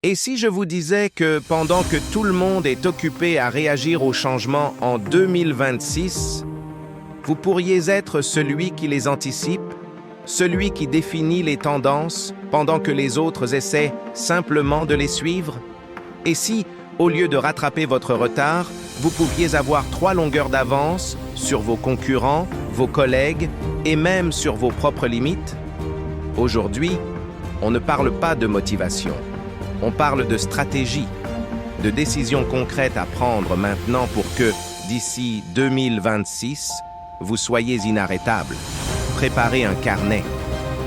Et si je vous disais que pendant que tout le monde est occupé à réagir aux changements en 2026, vous pourriez être celui qui les anticipe, celui qui définit les tendances pendant que les autres essaient simplement de les suivre? Et si, au lieu de rattraper votre retard, vous pouviez avoir 3 longueurs d'avance sur vos concurrents, vos collègues et même sur vos propres limites? Aujourd'hui, on ne parle pas de motivation. On parle de stratégie, de décisions concrètes à prendre maintenant pour que, d'ici 2026, vous soyez inarrêtable. Préparez un carnet,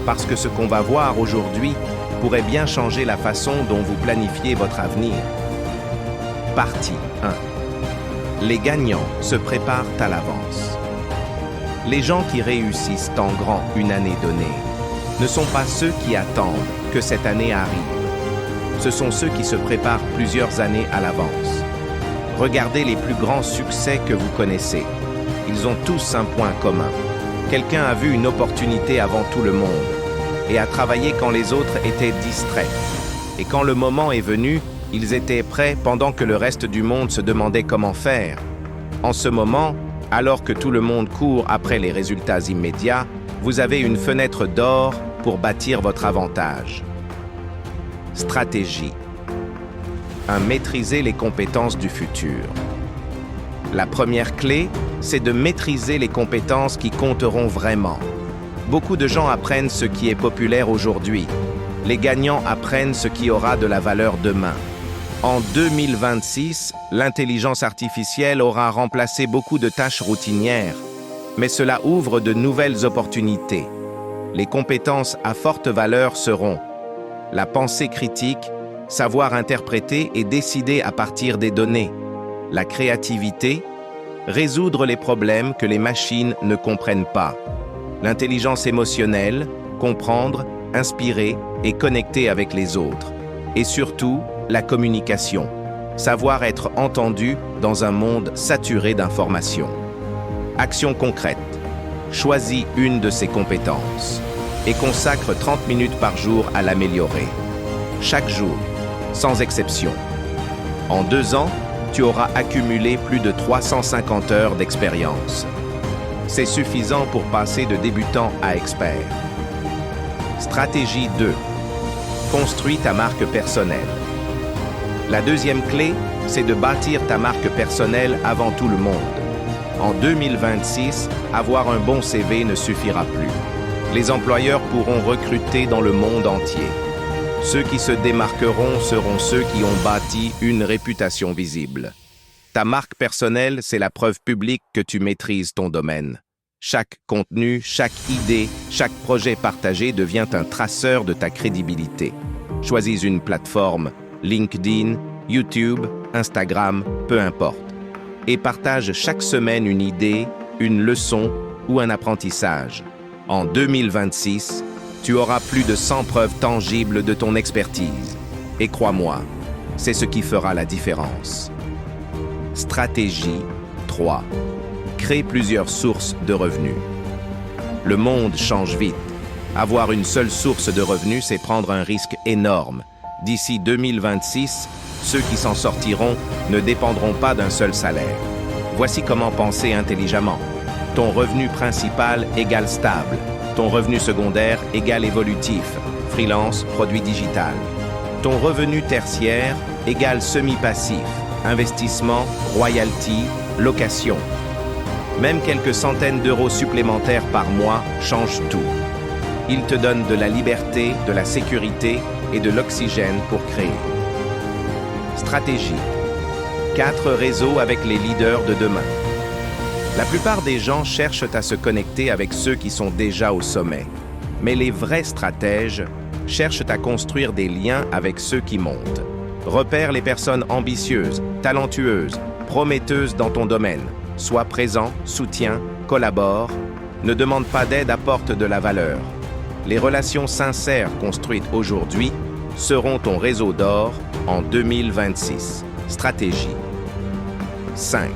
parce que ce qu'on va voir aujourd'hui pourrait bien changer la façon dont vous planifiez votre avenir. Partie 1. Les gagnants se préparent à l'avance. Les gens qui réussissent en grand une année donnée ne sont pas ceux qui attendent que cette année arrive. Ce sont ceux qui se préparent plusieurs années à l'avance. Regardez les plus grands succès que vous connaissez. Ils ont tous un point commun. Quelqu'un a vu une opportunité avant tout le monde et a travaillé quand les autres étaient distraits. Et quand le moment est venu, ils étaient prêts pendant que le reste du monde se demandait comment faire. En ce moment, alors que tout le monde court après les résultats immédiats, vous avez une fenêtre d'or pour bâtir votre avantage. Stratégie. 1. Maîtriser les compétences du futur. La première clé, c'est de maîtriser les compétences qui compteront vraiment. Beaucoup de gens apprennent ce qui est populaire aujourd'hui. Les gagnants apprennent ce qui aura de la valeur demain. En 2026, l'intelligence artificielle aura remplacé beaucoup de tâches routinières, mais cela ouvre de nouvelles opportunités. Les compétences à forte valeur seront la pensée critique, savoir interpréter et décider à partir des données. La créativité, résoudre les problèmes que les machines ne comprennent pas. L'intelligence émotionnelle, comprendre, inspirer et connecter avec les autres. Et surtout, la communication, savoir être entendu dans un monde saturé d'informations. Action concrète. Choisis une de ces compétences et consacre 30 minutes par jour à l'améliorer. Chaque jour, sans exception. En 2 ans, tu auras accumulé plus de 350 heures d'expérience. C'est suffisant pour passer de débutant à expert. Stratégie 2. Construis ta marque personnelle. La deuxième clé, c'est de bâtir ta marque personnelle avant tout le monde. En 2026, avoir un bon CV ne suffira plus. Les employeurs pourront recruter dans le monde entier. Ceux qui se démarqueront seront ceux qui ont bâti une réputation visible. Ta marque personnelle, c'est la preuve publique que tu maîtrises ton domaine. Chaque contenu, chaque idée, chaque projet partagé devient un traceur de ta crédibilité. Choisis une plateforme, LinkedIn, YouTube, Instagram, peu importe, et partage chaque semaine une idée, une leçon ou un apprentissage. En 2026, tu auras plus de 100 preuves tangibles de ton expertise. Et crois-moi, c'est ce qui fera la différence. Stratégie 3. Crée plusieurs sources de revenus. Le monde change vite. Avoir une seule source de revenus, c'est prendre un risque énorme. D'ici 2026, ceux qui s'en sortiront ne dépendront pas d'un seul salaire. Voici comment penser intelligemment. Ton revenu principal égale stable. Ton revenu secondaire égale évolutif. Freelance, produit digital. Ton revenu tertiaire égale semi-passif. Investissement, royalty, location. Même quelques centaines d'euros supplémentaires par mois changent tout. Ils te donnent de la liberté, de la sécurité et de l'oxygène pour créer. Stratégie. 4 réseaux avec les leaders de demain. La plupart des gens cherchent à se connecter avec ceux qui sont déjà au sommet. Mais les vrais stratèges cherchent à construire des liens avec ceux qui montent. Repère les personnes ambitieuses, talentueuses, prometteuses dans ton domaine. Sois présent, soutiens, collabore. Ne demande pas d'aide, apporte de la valeur. Les relations sincères construites aujourd'hui seront ton réseau d'or en 2026. Stratégie. 5.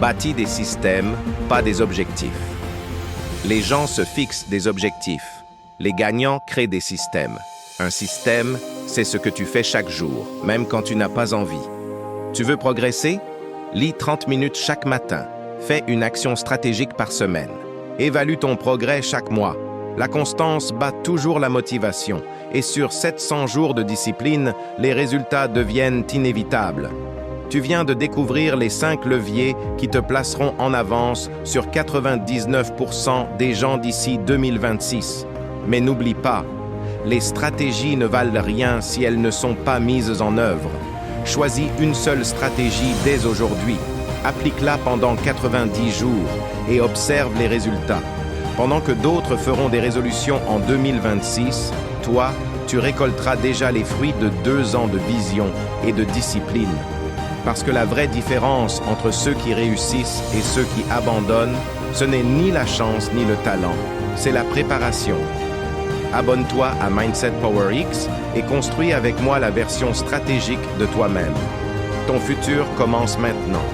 Bâtis des systèmes, pas des objectifs. Les gens se fixent des objectifs. Les gagnants créent des systèmes. Un système, c'est ce que tu fais chaque jour, même quand tu n'as pas envie. Tu veux progresser? Lis 30 minutes chaque matin. Fais une action stratégique par semaine. Évalue ton progrès chaque mois. La constance bat toujours la motivation, et sur 700 jours de discipline, les résultats deviennent inévitables. Tu viens de découvrir les 5 leviers qui te placeront en avance sur 99% des gens d'ici 2026. Mais n'oublie pas, les stratégies ne valent rien si elles ne sont pas mises en œuvre. Choisis une seule stratégie dès aujourd'hui. Applique-la pendant 90 jours et observe les résultats. Pendant que d'autres feront des résolutions en 2026, toi, tu récolteras déjà les fruits de 2 ans de vision et de discipline. Parce que la vraie différence entre ceux qui réussissent et ceux qui abandonnent, ce n'est ni la chance ni le talent, c'est la préparation. Abonne-toi à Mindset Power X et construis avec moi la version stratégique de toi-même. Ton futur commence maintenant.